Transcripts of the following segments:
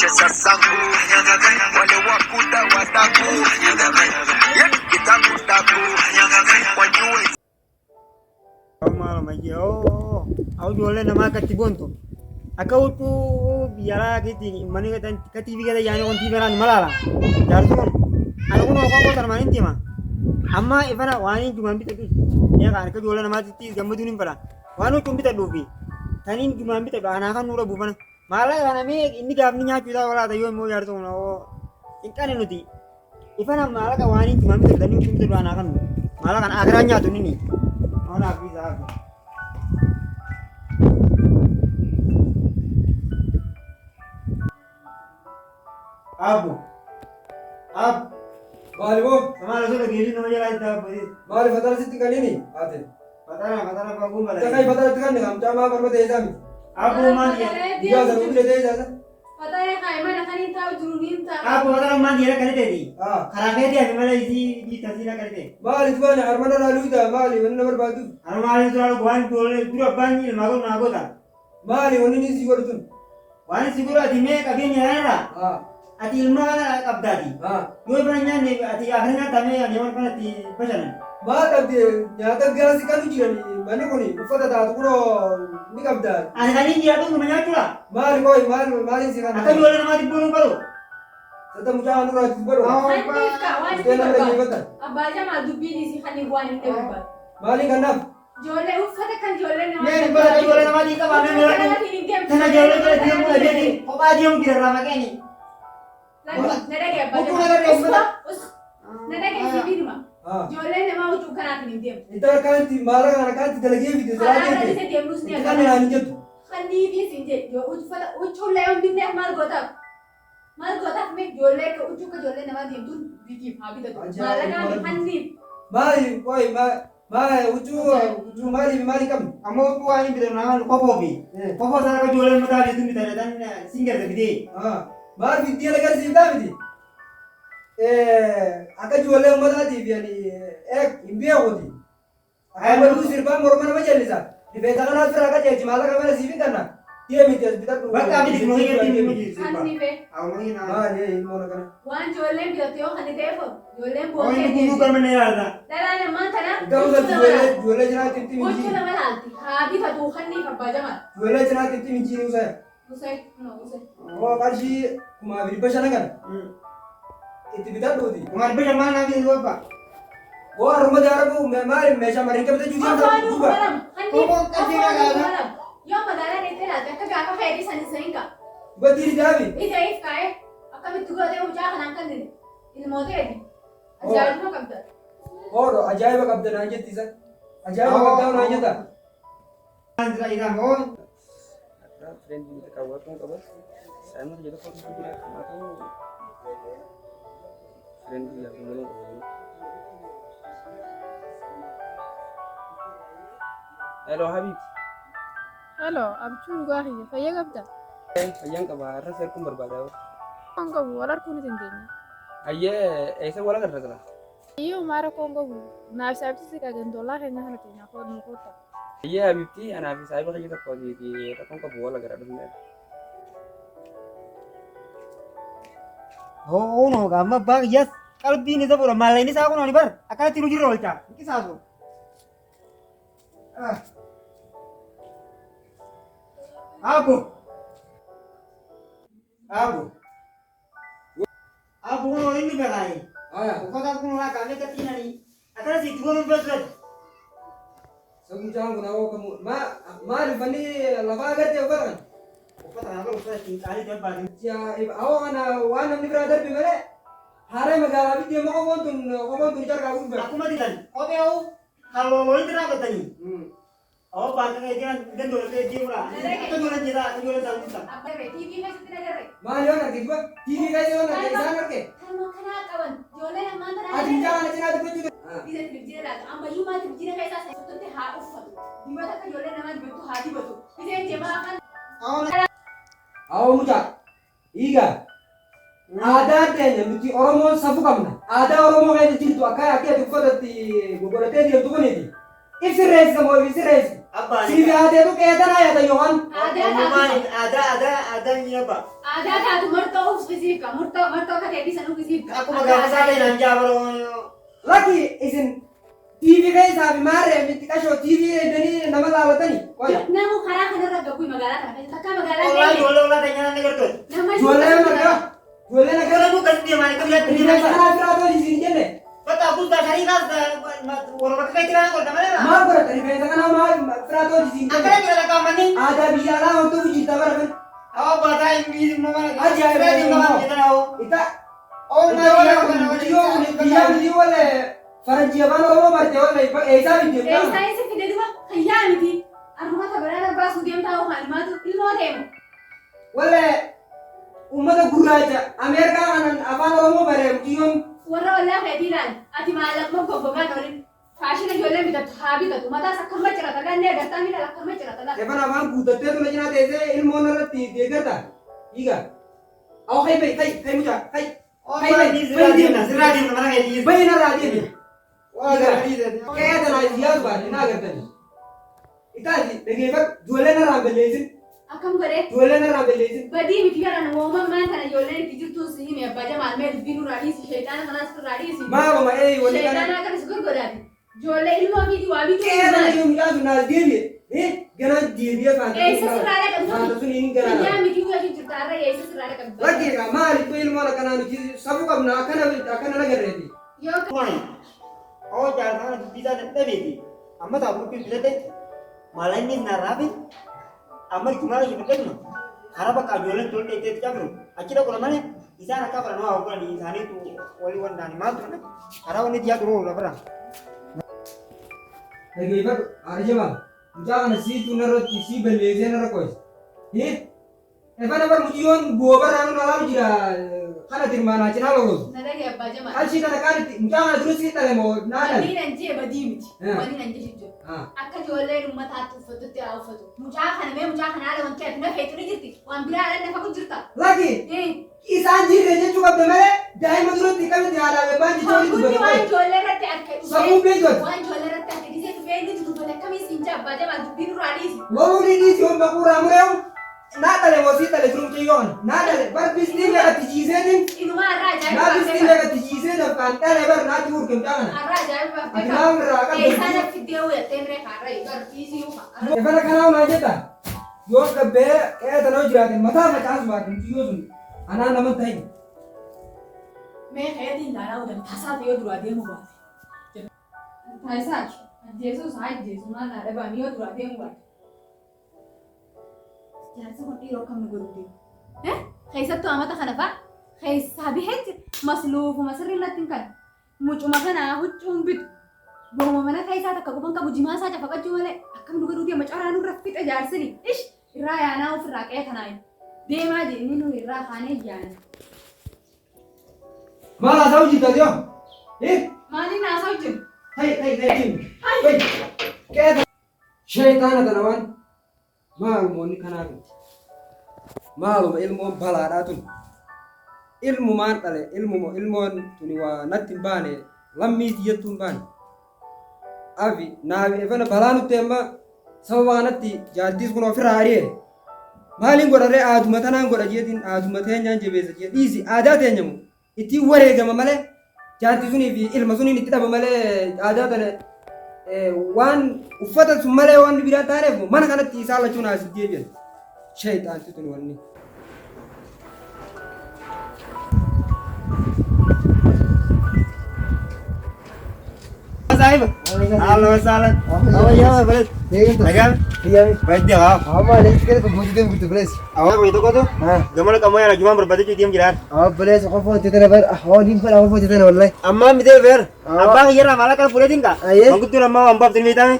sasangu wale wakuda wataku kitakudaku wajue Mala maji au jole nama katibonto akautu biara kiti mani kati biara yani on tibera malala jarton anu kono ko tarmanin tima amma ifana wani jumambi tadi ya kan ke jole nama titi gamudunin pada wanu tumbi tadubi tanin jumambi tada anakan nura bubana mala kana me inni gabni nya pida wala tayo mo jarton o inkane nuti ifana mala ka wani jumambi tada ni tumbi tada anakan mala kan agranya tu nini ona bisa Abu Malibu, sama langsung lagi ini namanya lain dah beri. mali fatara sitti kali ini, ate. Fatara bagus malah. Takai fatara tekan nih, kamu cama apa deh jam? Abu mandi ya. Dia ada udah deh jasa. Fatara kai mana kan ini tahu jurumin tak. Abu fatara mandi ya kali tadi. Ah, Karena dia malah isi tasila kali tadi. mali tuh mana? Armana lalu itu, mali mana nomor batu? Anu mali itu lalu buan dulu dua banjir mago nago tak. Mali ini nih sih tuh. Wan siguro ati me kabin ya ra. Ah, Ati ilmu ana abdadi. ah. Dua banyak nih ati akhirnya tame ya nyaman kan ati pasaran. Mata dia, nyata dia sih kan ujian nih. Mana kau nih? Ufada tak tuh ini kabda. Ani kali dia tuh namanya cula. Mali koi, mali sih kan. Akan jualan nama di burung baru. Tetap muncul anu rajin baru. Hanif kawan Dia namanya itu betul. abaja mah dubi di si hanif buan itu buat. Mali kan dap. Jole ufata kan jole nama. Nih kalau jualan nama di kamar merah. Karena jualan kalau dia mau aja di. Kok aja yang tidak ramah kayak ini. Nada kayak abaja. Bukan ada yang benar. Nada kayak si bini mah. Ah. Jole nama ucuk kan atin dia. Itu kan di malah kan tidak lagi video Karena lagi. ada dia terus dia. Itu kan yang anjir. Hanif ini sinje. Jo ufata ucuk leon bini mal gotak. Mal gotak me jole ke ucuk ke jole nama dia tuh bikin habis itu. Malah kan hanif. Mali, koi, mali, ucu mali kam. Kamu tuh ani bilang nama popo bi. Popo sana kau jualan mata itu bicara dan singgah gede. Ah, mali dia lagi sih tadi. Akan jual yang mana di biar ni, imbi aku di. Akan baru sirpa morman apa jadi sah. Di beta kan harus raga jadi malah kamera sih kan na. Dia minta kita tuh. Bahkan kami di rumah ini tim ini. Hanif. Aku mau ini. Ah, dia ini mau kan. Wan jole biar tio hanif tefo. Jole Oh buat. ini kudu kan menerada. Darah nama tanah. Kita udah jual jenah tim tim Ucuk ini. nama nanti. Habis itu hanif abaja mah. Jual jenah tim tim ini usai. Usai, no usai. Oh, kasih kuma beri pesan kan? Itu kita tuh di. Kemarin beda mana lagi itu apa? Oh, rumah dia aku mari mesha mari kita juga Apa juga. malam? Hanif. Kok kasih kagak? Yo madara nete rata. Kagak apa kayak di sana sehingga. Berdiri Davi. Ini if kayak. Akan itu gua teh ucap kan kan ini. Ini mau teh ini. Ajar mau kabda. Oh, ajaib kabda nanya tisa. Ajaib kabda nanya ta. Antara ira mon. Friend kita kawan kawan. Saya mau jadi foto dia kemarin. Friend dia dulu. Halo Habib. Halo, abcu juga hari saya gabda. Ayang kabar saya pun berbada. Kongko bu, walar kuni tindenya. Aye, esa wala kan rasa. Iyo mara kongko bu, na sabti sih kagak dolar hanya hana tinya kau nukota. Aye Habibti, anak Habib saya bakal kita kau di rakong ke bola gara dulu. Oh no, gama bang yes. Kalau bini itu pura malah ini saya aku nani bar. Akan tiru jiro olca. Ini sahaja. Abu. Abu no ini berani. Ah, Kau tak pun nak kami ketina ni. Akan si tiga minggu berat. sebelum jangan kenapa kamu. Mari bani laba kerja apa kan? Kau tak nak usah tinggal di tempat ini. Ya, awak ana wana ni brother bi mare. Hare magala bi dia mau kontun jar ka uber. Aku mati kan. Kau tahu kalau mau ini nak bertani. Oh, bangsa kayak dia kan jualan kayak dia murah. Kita jualan kita, kita jualan tahu kita. Apa deh? TV masih tidak ada. Mari ona ke ba? TV ka yo na ke sana ke. Kamu kena kawan. Jole nama tanah. Adi jangan cina tu juga. Bisa terjadi. Amba yuma terjadi kayak saya. Itu teh harus satu. Di mana kan jole nama betul hati betul. Bisa jemaah kan. Awo muda. Iga. Ada tanya mesti Oromo sabu kamna. Ada Oromo kayak gitu akaya akaya tu pada ti gogora te dia tu kan ini. Ifsires kamu ifsires. Apa TV ada tu kayak ada ya ta Yohan. ada ini apa? Ada kaatu murtoo ufisiifka murtoo kateetii san ufisiifka. Akkuma gaafa isaa ta'e naan jaabaroo. Laki isin TV keessaa fi maarree miti qashoo TV eeganii nama laawwatanii. Namu karaa kanarra gabbuu magaalaa kana keessa takka magaalaa Olaa ijoollee olaa ta'e nyaanni gartoon. Ijoollee nagaa. Ijoollee nagaa. Gara nu kan deemaa ni qabiyyaa Inni kanaa biraa tolii siin jenne. Fataa kutaa shanii kaas warra bakka itti waan godha malee. Maal godhata rifeensa kanaa maal biraa tolii siin jenne. Akkana jira lakkaa'amanii. Aadaa biyya alaa wantoota hojii tapha rafan. Awwa baataa hin biisin nama. Ajaa'iba immoo. Ita. Biyya biyyi wale faranjii afaan Oromoo barte wale eessaa bitti. Eessaa isa fide duba hayyaa miti. Armata baraana baasuu deemtaa haalimaatu ilmoo deemu. Wale ummata gurraacha Ameerikaa kanan afaan Oromoo bare biyyoon. Warra wallaa feetii ilaali. Ati maallaquma goggogaan olin. Faashina ijoollee bitatu haa bitatu. Mataas akkama cirata gannee agartaa miidha akkama cirata laata. Evan afaan guuttattee tula cinaa teessee ilmoon irratti deeggarta. Hiiga. Awo kai bai kai mucaa kai. Sirraa deemna mana keetii. Bai narraa deemi. Qe'ee tanaa siyaasa baate naa agartani. Itaati dhageeffatu ijoollee narraa balleessin. Akkam godhee. Ijoollee narraa balleessin. Badii miti garan uumamaan kana ijoolleen itti jirtuun si hime abbaa jamaal mee dubbiin irraa dhiisi sheexaana kanaas irraa dhiisi. Maama wanni kana. Sheexaana akkanis gurguraati. Ijoollee ilmoo fiiti waa bituu. Qe'ee tanaa jiru mucaa sun naas deebi'e. Ganaan deebi'ee faanta. Eessa sirraa dhaqabu. Faanta sun hin garaadha. Yaa miti guyyaa jirta har'a eessa sirraa dhaqabu. Rakkeekaa maaliif ilmoon akkanaa nuti safuu qabna akkana nagarreeti. Yoo Oh jangan bisa tapi amma tak perlu bisa deh malah ini narapi amma cuma lagi betul no harap bakal jualan jual deh cakru akhirnya kalau mana di sana kapal no aku di sana itu wali wandani malu kan harap ini dia dulu lah pernah Lagi pak ada bang jangan si tunar si beleze narakos Evan apa mujion gua barang nalar jira kana tirmana cina lolos nadagi abbaa jamaal. Alsi kana kan jangan terus kita lemo nada Wanni nan jee badii miti. Wanni nan jee jijjo. Akka ijoolleen uummataatti uffatutti haa uffatu. Mucaa kana mee mucaa kana haala wanti ati na feetu ni jirti. Waan biraa dha nafa kun jirta. lagi isaan jirre jechuu qabde malee daa'ima duratti kamitti haadha baan jechuun Kun waan ijoollee irratti akka Sammuu beektu. Waan ijoollee irratti akka gisee dhufee inni dubbate akkamii siin jee abbaa jamaal dubbiin irraa dhiisi. Wawu ni di siom bakura mureu nada le wosi tale drum ciyon nada le bar bisti me ati jizenin Inumaa irraa na bisti me ajaa'iba. ati jizenin kan tale bar na tur kem jangan Irraa ajaa'iba. Ati maal irraa akka Eessaa natti deewu jettee miree kaarra garfiisii ufa. Efana kana na jeta yo kabbe e tano jirate mata matas bar ciyo sun ana naman tai Mee heetiin laalaa odan tasaa ta'ee duraa deemu baate. Taayisaati. Ajjeesuus haa ajjeesu maal naa dhabaa mi'oo duraa deemu baate. Jaarsa kun dhiiroo kam nu godhu deemu. Keessattuu amata kana fa'a keessaa biheetti masluufuma sirriirratti hin kan mucuma kanaa huccuun bitu. Booma mana keessaa takka gufan qabu jimaasaa cafaqachuu malee akkam nu godhuu deema coraa nurra fixa jaarsini. Ish irraa yaanaa ofirraa qe'ee kanaa deemaa jirni nu irraa kaanee yaana. mala tau jita dia Maaliin haasa'u jiru? hai woi ke syaitan tanawan malu moni kana malu ilmu balada tun ilmu man tale ilmu tuni wa natin bane lammi diyatun bane avi nabi evana balanu temba sababa natti jadis kuno firari malin godare aduma tanan goda jedin aduma tenya jebesa jedisi ada tenyamu iti wareegama male jaarti sunii fi ilma suniin itti dhaba malee aadaa tana waan uffata sun malee waan biraa taaneef mana kanatti isaa lachuun asii deebi'an shayxaanti tun wanni. Sahib, halo salam. Apa ya, Bres? Agam? Iya, Baik dia, ha. apa nih kita kebuji dem gitu beres. Awak begitu kau tu? Gimana kamu yang cuma berbatu cuci diam jiran? Apa beres aku foto kita ber, oh di mana aku foto kita wallahi. Amma midel ver. Abang iya malah kan boleh tinggal. Aye. Mangkut tu nama ambab tu mitang.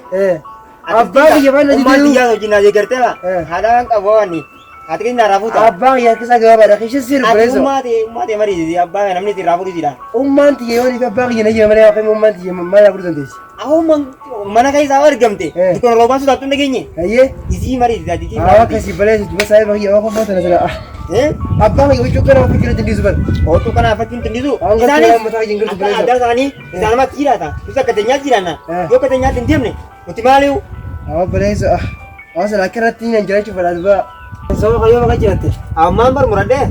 Abang ya mana di Umma dulu. dia tu jina je kerja lah. Ada kan kau ni. Hati kita narafu tu. Abang ya kisah gak ada kisah sir beres. Umma dia mari di abang namanya ti rafu di dah. Umman tiye wani ka abang yana je mana apa umman tiye mana aku tuh. Aku mana kai sawar gamte. Dukun roba sudah tu negenya. Aye. Isi mari di tadi. Awak kasih beres cuma saya bagi aku foto nasala. Abang ya ujuk kan aku pikir tadi zubat. Oh tu kan apa cinta itu? Angkat saya mata jengkel beres. Ada sani, di sana mah kira ta. Bisa katanya kira na. Yo katanya diam nih. Uti maliu. Awak beres ah. Awak salah kira tinya jalan coba ada. Sama kayo makajirate. Ammaan barmuradhee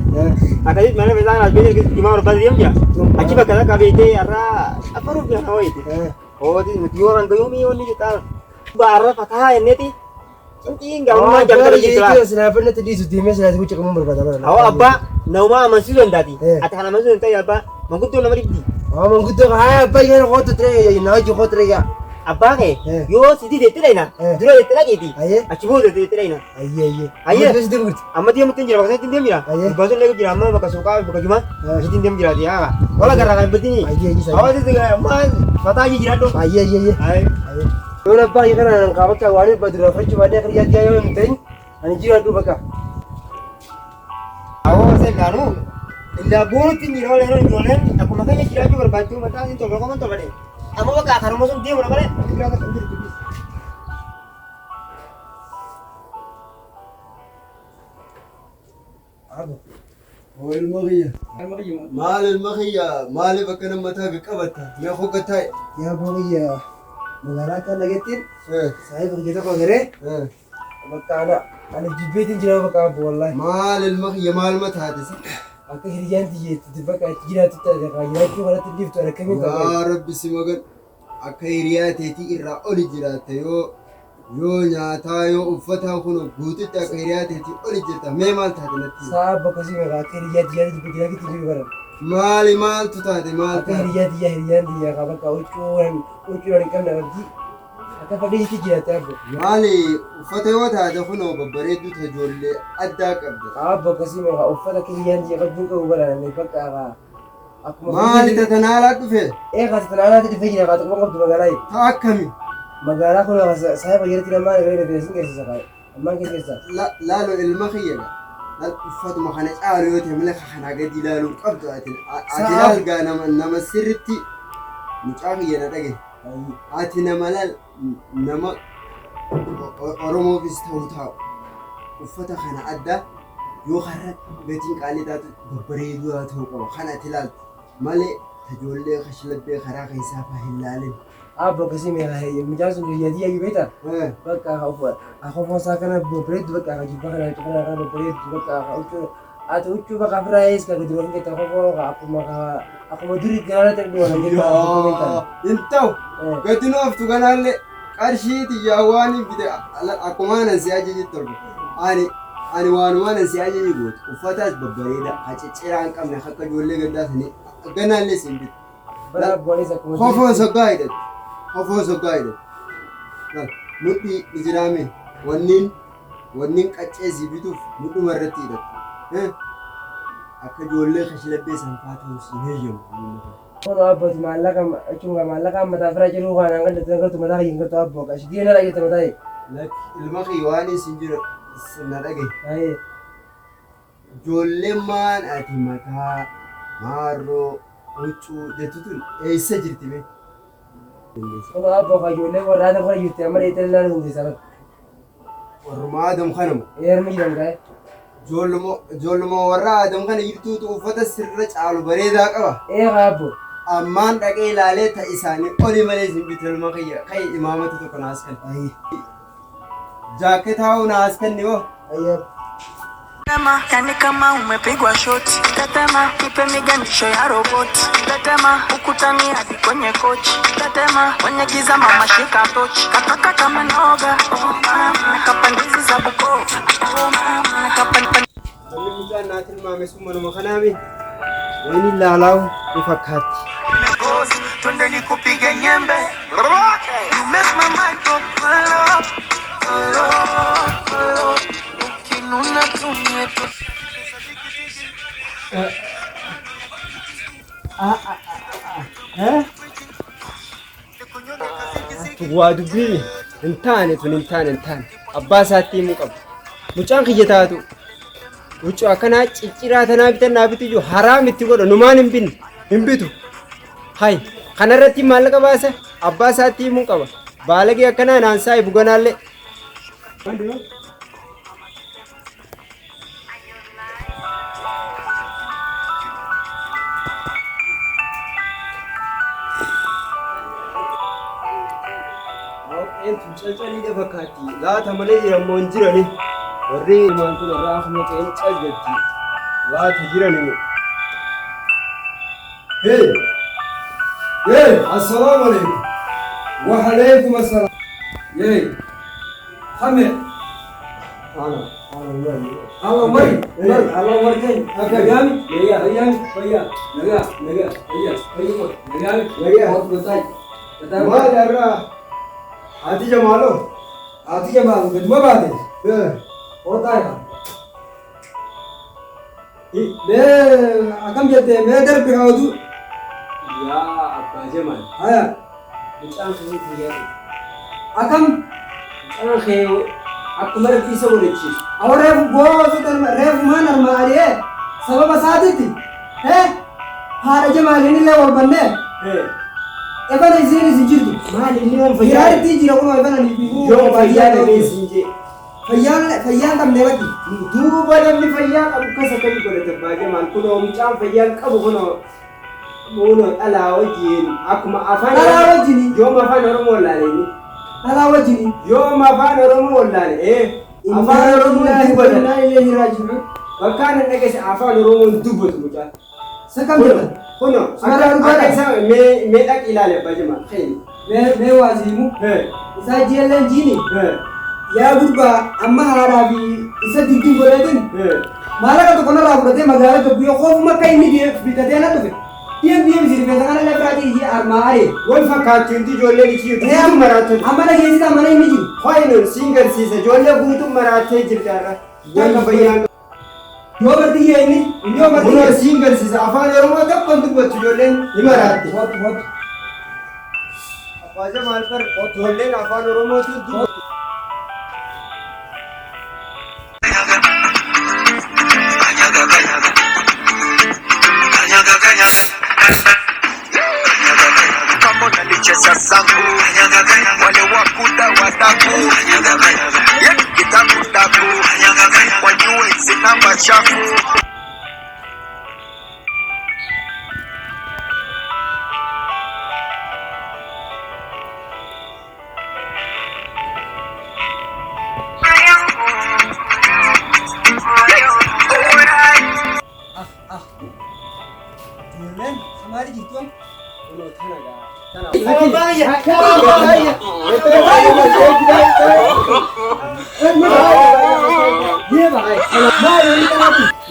akkasitti mana bishaan asbee himaa barbaade deemu jira. Achi bakka takka beekee irraa affaruuf jira wayiiti. Ooti nuti yoo hanga yoomii yoonni jetaa baarra fataa jenneeti. Cinqiin gaamummaa jalqaba jirtu laa. Sinaafanne tadiisu deemee sinaati wucce qabuun barbaada. Awwa abbaa namumaa amansiisuu dandaati. Ati kan amansiisuu hin ta'e abbaa manguddoo nama dhibdi. Manguddoo haa abbaa yana kootu ture naa hojii kootu ture yaa. Abbaa kee yoo sitii deetti dhayna dura deetti dhageeti. Achi booda deetti dhayna. Ayyee. Amma deemutti hin jira bakka sanatti hin deemu jira. Gubbaa sun jira amma bakka suuqaa bakka jumaa asitti hin deemu jiraati yaa. Wala garraa kan birtini. Hawaasni ammaa fataa jiraadhu. Yoon abbaa kee kana kan bakka waan badura fachuu baadee akka dhiyaatti yoo hin ta'in ani jiraadhu bakka. Hawaasa gaanu illaa boorutti hin jira wala ijoolleen akkuma kanya jiraachuu barbaachuu mataa hin tolba qoman tolbadhe. Amma bakka akaruma sun deemu namale biraa kan jiru. Maal ilmakhiyya maaliif akka nammataa qabatta yaa hoggataa Yaa boqiyyaa magaalaa kan dhageettiin saayii bakka tokko garee bakka ana jibbeetiin jira bakka abbo wallaahi. maal ilmakhiyya maal mataatis Akka hiriyyaan tiyyeetti bakka achi jiraatu ta'e jiraachuu kanatti dhiftu ana kamiin qaba. yaa rabbi si magan akka hiriyaa teetii irraa oli jiraatte yoo nyaataa yoo uffataa kun guututti akka hiriyaa teetii oli jirta mee maal taate natti Saa bakka si maqaa akka hiriyaa tiyyaa jibbeetti jiru bara. maaltu taate maal Akka taate hiriyyaan tiyyaa qaba bakka huccuu hin qabne qabdi. Akka fadhiitti jiraatte abbo. maali uffata yoo taate kunoo babbareedduu tajoollee addaa qabda Abbo akkasii maqaa uffata akka hiriyyaan tiyyaa qabduu qabu bara bakka akkuma. maali tatanaalaa dhufe Kaasa tanaanaatti dhufee jira kaata kuma qabdu magaalaa. ta akkami Magaalaa kun saayii fayyadatti namaa gara reefeesin keessisa kaa'e. Ammaan keessa. laalo ilma kiyyadha uffatuma kana caalu yoo ta'e malaka kanaa gadi ilaaluu qabdu ati laalgaa nama sirritti mucaa kiyyana dhage ati nama oromoofis ta'u taa'u uffata kana adda yoo har'a gatiin qaalii taatu babbareeduu haa ta'u qaba kan ati ilaaltu malee tajoollee kashlabbee karaa keessaa faa hin laalin. Abbo akkasii mucaan sun hiriyyaatii ayyuu beektaa? Bakka akkuma isaa kana babbareeddu bakka akka jibba kana cufana kana babbareeddu bakka huccuu ati huccuu bakka ofirraa eessa gadi roofin keessaa akkuma durii ganaara ta'e dhuwan hin ta'u gadi nooftu kanaallee qarshiiti yaa waan bite akkuma nan si ajajitti torba ani waanuma nan si ajaji gootu uffataas babbareeda haciccira hin qabne akka ijoollee gaddaa sanii ganaallee si hin bitu. bara abboonis akkuma Kofoo soggaa hidhatu. Kofoo soggaa hidhatu. Mudhii ijiraame wanniin qaccee si bituuf mudhuma irratti hidhatu. Akka ijoollee kashlabbee sanfaa ta'uu si heeyyamu. kun abbootu maallaqa mataa firaa jiruu waan hanga dangartu mataa hin gartu abboo qashi diina dhageetta mataa Ilma kiyya waan isin jira na dhagaye. Ijoolleen maan ati mataa maarroo huccuu jettu tun eessa jirti mee? kun abboo ka ijoollee warraa ta'u kana jirti amma dheettee ilaalu hundeessaa Warrumaa Adam kanamu. eerma jiran gaa'e Ijoolluma warra Adam kana jirtuutu uffata sirra caalu bareedaa qaba. eeqa abboo Ammaan dhaqee ilaalee ta'a isaanii oli malee hin bitu ilma kiyya kai imaamata tokko naas kan. Jaaketaa naas kan yoo. Tetema, yani kama umepigwa shoti. Tetema, ipe miganisho ya roboti. Tetema, ukutani hadi kwenye kochi. Tetema, kwenye giza mama shika tochi. Kataka kama noga, oh mama. Nakapandizi za Bukoba, oh mama. Nakapandizi. Namni mucaan naa tilmaame sun manuma kanaami. Wayni ilaalaawu ni fakkaatti. Ngozi, twende nikupige nyembe. You make my mind go hello, hello, hello. Ukinuna tumie tu. Waa dubbii hin taane tun hin taane abbaa isaatti himuu qabu. Mucaan kiyya taatu huccuu akkanaa cicciraa tanaa bitannaa bitu iyyuu haraam itti godha numaan hin bitu. Hai kanarratti maallaqa baasa abbaa isaatti himuu qaba. Baalagee akkanaa naansaa ibu ganaallee. Calcalii fakkaatti laata malee jiran moo hin jirani warri ilmaan kun irraa kuma ta'een calletti waa jiran himu. Hey! Hey! Assalamu alaikum. Wa alaikum assalam. Hey! Hame. Allah mari. Allah mari kan. Aga gami. Ya, ya, ya. Naga, naga. Ya, ayo. Naga, naga. बहुत बताई. बता. माल डरा आती जमालो आती के बाद गजमा बात है। होता है। मैं अकम कहते हैं मैं इधर पिघाओ तू या अब्बा जमाल आया मुचान से दिया अकम मुचान खे आपको मेरे पीछे बोले चीज और रेफ मान और मारे सबब सादी थी है हारे जमाल नहीं ले और बंदे एबन इजीली सिंजिर तू माल इन्हों यार तीजी रखो एबन नहीं जो भैया ने सिंजे फैयान कम देवा की तू बदम नि फैया अब कैसे कभी बोले तो बाजे मान को मुचान फैया कब को मोनो अलाओ जीन आपको अफान अलाओ जीनी जो मफान और मोला लेनी अलाओ जीनी जो मफान और मोला ले अफान और मोला तू बदल ना ले राजू बकान ने कैसे अफान और मोला तू बदल मुचान सकम देवा होनो कैसा मैं तक इलाले बाजे मान खैर मैं वाजिमू है इसा जेलन जीनी है या गुरबा अम्मा हाराबी इसे दिग्गी बोले दिन मारा का तो कोना राबते मगारा तो बियो खौफ में कहीं नहीं दिए बिकते ना तो ये सिर्फ ऐसा ना लग रहा है ये अरमारे वो फका चिंती जोले की चीज है मराठे हमारा ये इसका मने नहीं जी फाइनल सिंगल सी से जोले गुतु मराठे जिरता रहा ये भैया यो बती है नहीं यो बती वो सिंगल सी से अफान और वो तब बंदूक बच जोले मराठे बहुत बाजे मान पर जोले अफान और वो तू zangu wale wakuda wataku kitakutaku wajue zinamba chafu हमारी जीतों ये भाई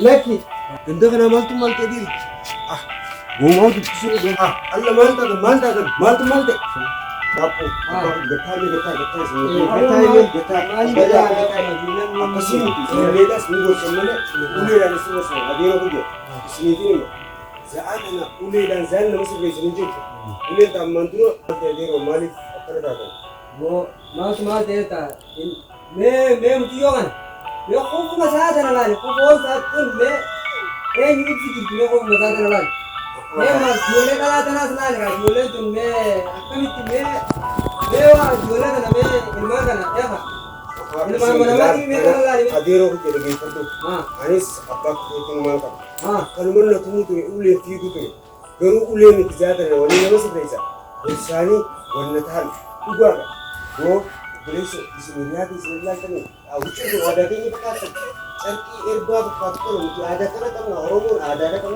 लकी गंदगना माल तुम मालते दी वो माल तो किसी को अल्लाह मानता कर माल तुम मालते बापू गट्टा में गट्टा बजा apa sih beda seminggu semuanya ule dan semua ada yang begitu sini ini saat anak ule dan zan masih berjumpa ule tak mantu ada yang malik apa dah वो मास मास देता मैं मुझे kan मैं खूब मजा आता ना लाने खूब और साथ तो मैं न्यूज़ की मैं खूब मजा आता ना लाने मैं मार जोले का लाता ना लाने का जोले तो मैं कभी तो मैं वाला जोले का ना मैं इल्मा का ना क्या इल्मा मना की मैं का लाने adero ko kele gay fardo anis abak ko tung mal ka kan mun na tumu to ule fi ku to garu ule ni tijata ne wani ne masu kaisa insani wannan tal ugwa go police ismiya ki ismiya kan a wuce ko ada kai ni ka sarki erba ka ko ni ada kana kan oromo ada kan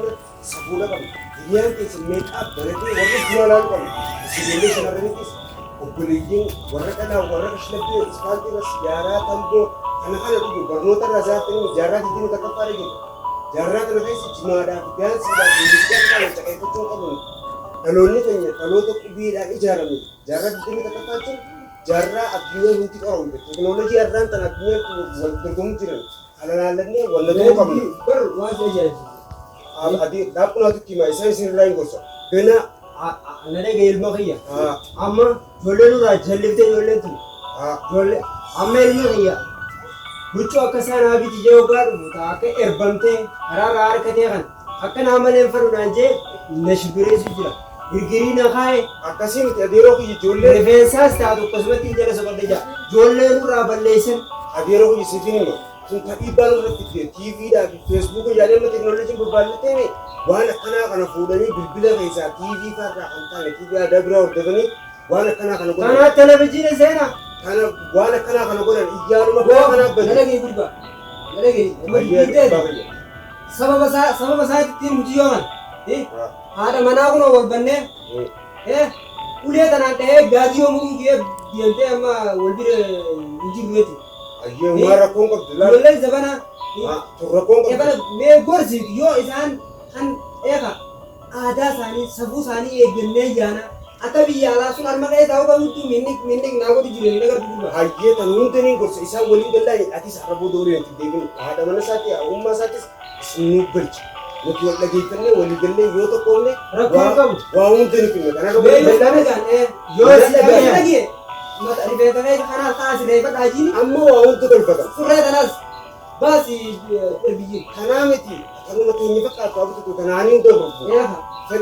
sabula kan dia ke make up berarti wani jualan kan ismiya sana ni kis Okuliying warakana warakashlabdi isfalti na siyara tambo anak-anak itu bernuta rasa ini jarak itu kita kepari gitu jarak terus cimada dan sudah dibuat kalau cakap itu kamu kalau ini tanya kalau untuk biar jarak ini jarak itu kita kepari jarak akhirnya untuk orang itu teknologi ada tanah akhirnya berkembang halalnya walaupun kamu berwas aja adi dapat nanti kimai saya sih lain kosong karena नरे गेल में किया amma जोले नु राजलिते जोले तू जोले अम्मे इल्म किया बुच्चो अकसान आबी चीजे ऊपर ताके एरबंते हरार कते गन अकन आमले फरुनांजे नशबरे सुजरा गिरगिरी न खाए अकसिन अदेरो की जोले रेफेंसास ता तो कसमती जरा सब दे जा जोले नु राबलेशन अदेरो की सिफिनी में तुम तकरीबन रखते टीवी दा फेसबुक जाने में टेक्नोलॉजी बदलते हैं वाला kana fudani bilbila kaisa TV ka ta antane TV ada ground da gani wala kana televizyon sena Kana waan akkanaa kana godhan iyyaanuma kanaaf bade. Nalagee gurba. Nalagee. Sababa isaatti muciyyooman. Haadha manaa kunoo wal bannee. Ulee tanaan ta'ee gaazii yoomuu deemtee amma wal bira hin jirreeti. Ayyee rakkoon qabdu laala. Ijoolleen zabana. Rakkoon qabdu. Mee gorsiitu yoo isaan kan eega aadaa isaanii safuu isaanii eeggannee jaana akka biyya alaa sun harma qe'ee taa'uu qabutti minni naagoti jireenya nagar gurgura. Hayyee tan hundanii gorsa isaan waliin gallaa'e atis har'a booda olii hin deebinu haadha mana isaati ummaa isaatis isin galchi. Nuti wal dhageeffannee walii gallee yoo tokkoomne Rakkoon qabu. waa hundanii finna kana qabu. Mee yoo sana gaan yoo si dhagee mata rifeensa keessa kanaa taasi reefa dhaajiin Amma waa hundi tolfata. surree kanas baasi biyyi. Kanaa miti akkanuma teenye fakkaatu abitutu kanaanii hunda gurguru. Eefa.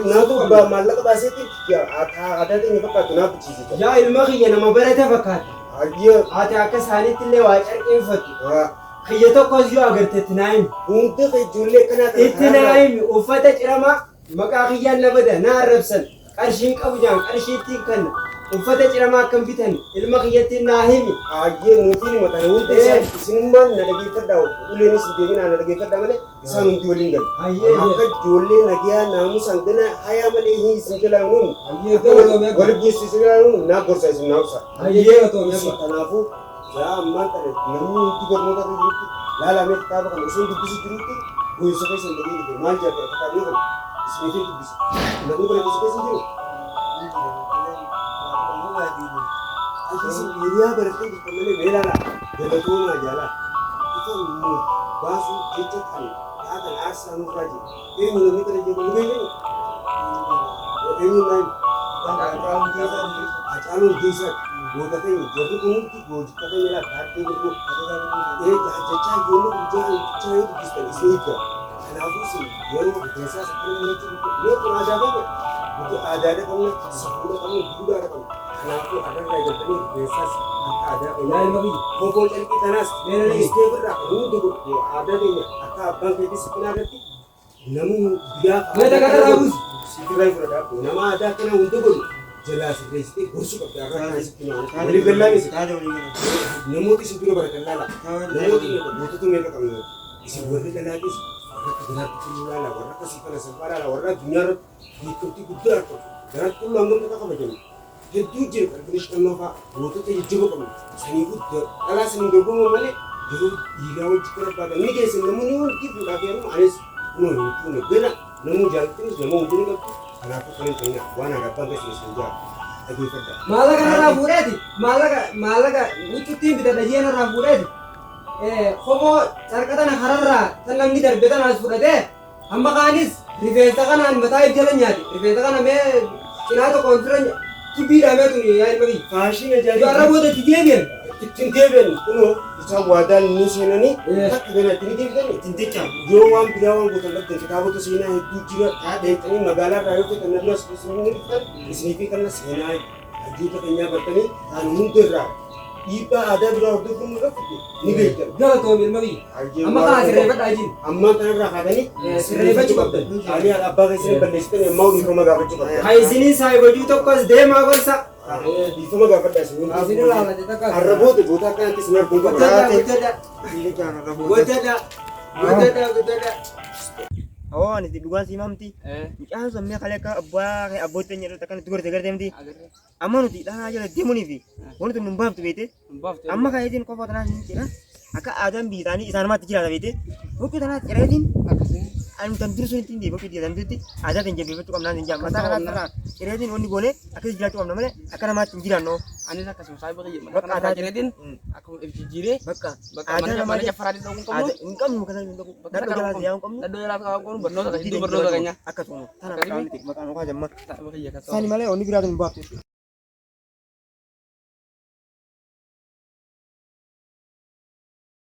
Naatu maallaqa baaseetti aadaa teenye fakkaatu naaf bichiisita. Yaa ilma kiyya nama barate fakkaata. Hayyee Ati akka isaaniitti illee waa carqeeffatu. waa Kiyya tokkos yoo agarteetti naa himi. hundi ijoollee akkanaa kana Itti naa himi uffata ciramaa maqaa kiyyaan na bada na arrabsan qarshiin qabu jaan qarshiittiin kanna uffata ciramaa akkam bitan ilma kiyyattiin naa himi. hayyee nuutiin himatan hundi isaa isinummaan na dhageeffadhaa uleenis hin deeminaa na dhageeffadhaa malee isaan hundi waliin galu. Hayyee Akka ijoollee nagaa naamusaan gana hayaa malee hin isin jalaanuun hayyee galatoomee wal buusu isin jalaanuun naa gorsa isin naa ibsa. hayyee galatoomee Kanaafuu yaa ammaan kana namni hundi barnoota irra jirutti laalamee kitaaba kana osoo dubbisuu jirutti gosa keessa hin dhageeffate maal jedhee kitaabni kun isiniifii dubbisa. Namni kana gosa keessa jiru. Akkasii hiriyaa baratee jirtan malee beelaadha. Galatoomaa jaalaa. Ifa baasuu jecha kan taatan aarsaa nurraa jiru. Eenyu namni kana jedhu nu beekani? Eenyu naan Hacaaluu Hundeessaati. Goota keenya jarri kun hundi goota keenya laata harkee jirru. Jechaa yommuu jechaa yoo dubbistan isin eegga. Kanaafuu isin yeroo rifeensaa sakkana murachuu mee kun aadaa keenya. Nuti aadaadha qabna, safuudha qabna, duudhaadha qabna. Kanaafuu adarraa eeggatanii rifeensaas akka aadaa yaa ilma kiyya. Kofoo calqii kanaas dhiistee birraa hundi godhu aadaa keenya akka abbaan keetis sitti aadatti namni biyyaa Meeta kana raawwis. Sitirraa fudhadhaa nama aadaa kana hundi godhu jalaa sirreessitee gorsuu qabdi akka akkasitti walii gallaanis namooti isin dura baratan laala namooti mootota meeqa qabna isin warri galaatis warra akka garaatti tulluu laala warra akkasii kana salphaa laala warra addunyaa irratti beekamtii guddaa argatu garaatti tulluu hangam akka kabajamu hedduu jira qalbinis qannoo fa'aa mootota jajjaboo qabna sanii guddaa dhalaa sanii dorgomuu malee yeroo dhiiraa wajji kana baatan ni geessan namoonni hundi fuudhaaf yeroo anis kunoo hin fuune gana namuu jaallattinis nama hundinii qabdu kanaafuu kan hin ta'in waan harabbaan keessatti hin jaallatu dhageeffadha. Maallaqa narraa fuudheeti. Maallaqa huccuuttiin bitadha jee narraa fuudheeti. Kofoo carqatana kararraa tan namni darbe tanaas fudhatee hamma kaanis rifeensa kanaan mataa jala nyaate. Rifeensa kana mee cinaa tokkoon fira kibbiidhaa meetuni yaa ilma kiyya. Faashiin Yoo ajaa'iba! har'a booda itti deebi'an. Ittiin deebi'an kunoo isaan waadaan ni seenanii akka kana ittiin deebi'an ittiin jechaan yoo waan biraa waan gootan dhabdan kitaabota seenaa hedduu jira deemtanii magaalaa irraa yoo ta'an naduras isin dhuftan isinii fi kana seenaa hajjoota keenyaa bartanii kan hunda irraa dhiibbaa aadaa biraa hordofuun irratti ni beektan. Galatoom ilma kiyya. Amma kanaa sirreeffadhaa jiin. Ammaan kanarraa kaatanii Sirreeffachuu qabdan. Ani abbaa keessanii balleessitan yemmuu dhiifama gaafachuu qabdan. Haa isinii saayibajuu tokkos deemaa gorsa. Dhiifama gaafadhaa isin. Isinii laalate takka. Arraboota goota akkanatti isin arguun qabu. Goddadha. Oo ani dhugaan si himamti. Mucaan sun mee kalee akka abbaa abbootti keenya irratti akkanatti gorte garteemti. Amma nuti dhanaa jala deemuunii fi wanti nun baaftu beete. Amma kaayyatiin qofa tanaa hin jira. Akka aadaan biyya isaanii isaanumatti jiraata beete. Boqqii tanaa cireetiin ani tan dursuun ittiin deebi'u boqqii tan durti aadaa kan jabeeffachuu qabnaa hin jaa mataa kanaa tanaa cireetiin wanni goone akkasii jiraachuu qabna malee akka namaatti hin jiraannu. Anis akkasuma saayiba kiyya Bakka mana aadaa jireetiin akkuma jijjiiree bakka aadaa nama jaffaraa dhaquu qabnu hin qabnu kana hin qabu. Dadhoo jalaa yaa hin qabnu. daddoo jalaa kaa'uu qabnu barnoota kan jidduu barnoota keenya Akkasuma. Tana maqaan okaa jamma. saayiba kiyya kasoo. Sani malee onni biraatu hin baaftu.